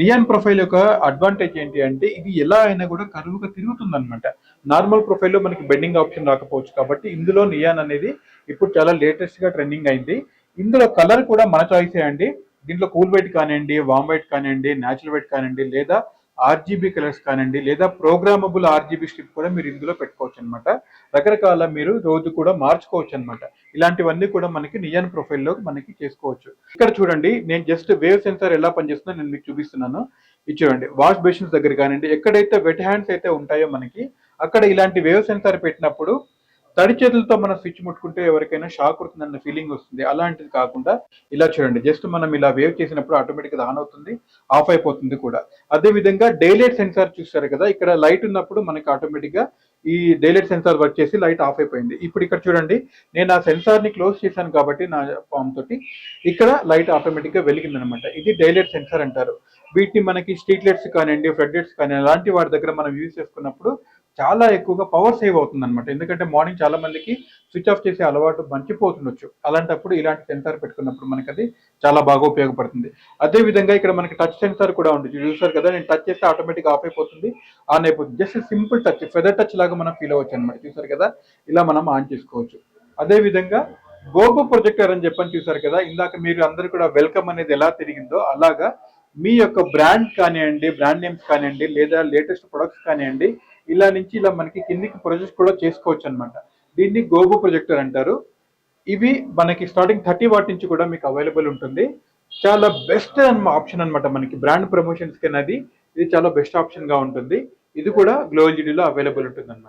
Neon profile యొక్క advantage ఏంటి అంటే ఇది ఎలా అయినా కూడా కరువుగా తిరుగుతుంది అనమాట. నార్మల్ ప్రొఫైల్లో మనకి బెండింగ్ ఆప్షన్ రాకపోవచ్చు కాబట్టి ఇందులో నియాన్ అనేది ఇప్పుడు చాలా లేటెస్ట్ గా ట్రెండింగ్ అయింది. ఇందులో కలర్ కూడా మన చాయిసే అండి. దీంట్లో కూల్ వైట్ కానివ్వండి, వామ్ వైట్ కానివ్వండి, న్యాచురల్ వైట్ కానివ్వండి, లేదా ఆర్జీబీ కలర్స్ కానివ్వండి, లేదా ప్రోగ్రామబుల్ ఆర్జీబీ స్ట్రిప్ కూడా మీరు ఇందులో పెట్టుకోవచ్చు అనమాట. రకరకాల మీరు రోజు కూడా మార్చుకోవచ్చు అనమాట. ఇలాంటివన్నీ కూడా మనకి నియాన్ ప్రొఫైల్లో మనకి చేసుకోవచ్చు. ఇక్కడ చూడండి, నేను జస్ట్ వేవ్ సెన్సార్ ఎలా పనిచేస్తుందో నేను మీకు చూపిస్తున్నాను. ఇది చూడండి, వాష్ బేసిన్స్ దగ్గర కానివ్వండి, ఎక్కడైతే వెట్ హ్యాండ్స్ అయితే ఉంటాయో మనకి అక్కడ ఇలాంటి వేవ్ సెన్సార్ పెట్టినప్పుడు తడి చేతులతో మనం స్విచ్ ముట్టుకుంటే ఎవరికైనా షాక్ అవుతుందన్న ఫీలింగ్ వస్తుంది. అలాంటిది కాకుండా ఇలా చూడండి, జస్ట్ మనం ఇలా వేవ్ చేసినప్పుడు ఆటోమేటిక్గా ఆన్ అవుతుంది, ఆఫ్ అయిపోతుంది కూడా. అదే విధంగా డైలైట్ సెన్సార్ చూస్తారు కదా, ఇక్కడ లైట్ ఉన్నప్పుడు మనకి ఆటోమేటిక్గా ఈ డైలైట్ సెన్సార్ వర్క్ చేసి లైట్ ఆఫ్ అయిపోయింది. ఇప్పుడు ఇక్కడ చూడండి, నేను ఆ సెన్సార్ ని క్లోజ్ చేశాను కాబట్టి నా ఫామ్ తోటి ఇక్కడ లైట్ ఆటోమేటిక్గా వెలిగింది అనమాట. ఇది డైలైట్ సెన్సార్ అంటారు. వీటిని మనకి స్ట్రీట్ లైట్స్ కానివ్వండి, ఫ్లడ్ లైట్స్ కానీ అలాంటి వాటి దగ్గర మనం యూజ్ చేసుకున్నప్పుడు చాలా ఎక్కువగా పవర్ సేవ్ అవుతుంది అనమాట. ఎందుకంటే మార్నింగ్ చాలా మందికి స్విచ్ ఆఫ్ చేసే అలవాటు మర్చిపోతుండొచ్చు. అలాంటప్పుడు ఇలాంటి సెన్సార్ పెట్టుకున్నప్పుడు మనకి అది చాలా బాగా ఉపయోగపడుతుంది. అదే విధంగా ఇక్కడ మనకి టచ్ సెన్సార్ కూడా ఉంటుంది. చూసారు కదా, నేను టచ్ చేస్తే ఆటోమేటిక్ ఆఫ్ అయిపోతుంది, ఆన్ అయిపోతుంది. Just simple touch, feather touch లాగా మనం ఫీల్ అవ్వచ్చు అనమాట. చూసారు కదా, ఇలా మనం ఆన్ చేసుకోవచ్చు. అదే విధంగా గోగో ప్రొజెక్టర్ అని చెప్పని చూసారు కదా, ఇందాక మీరు అందరు కూడా వెల్కమ్ అనేది ఎలా తిరిగిందో అలాగా మీ యొక్క బ్రాండ్ కానివ్వండి, బ్రాండ్ నేమ్స్ కానివ్వండి, లేదా లేటెస్ట్ ప్రొడక్ట్స్ కానివ్వండి, ఇలా నుంచి ఇలా మనకి కిందికి ప్రొజెక్ట్ కూడా చేసుకోవచ్చు అనమాట. దీన్ని గోగో ప్రొజెక్టర్ అంటారు. ఇవి మనకి స్టార్టింగ్ 30 వాట్ నుంచి కూడా మీకు అవైలబుల్ ఉంటుంది. చాలా బెస్ట్ ఆప్షన్ అనమాట. మనకి బ్రాండ్ ప్రమోషన్స్ కి అనేది ఇది చాలా బెస్ట్ ఆప్షన్ గా ఉంటుంది. ఇది కూడా గ్లో ఎల్ఈడీలో అవైలబుల్ ఉంటుంది అనమాట.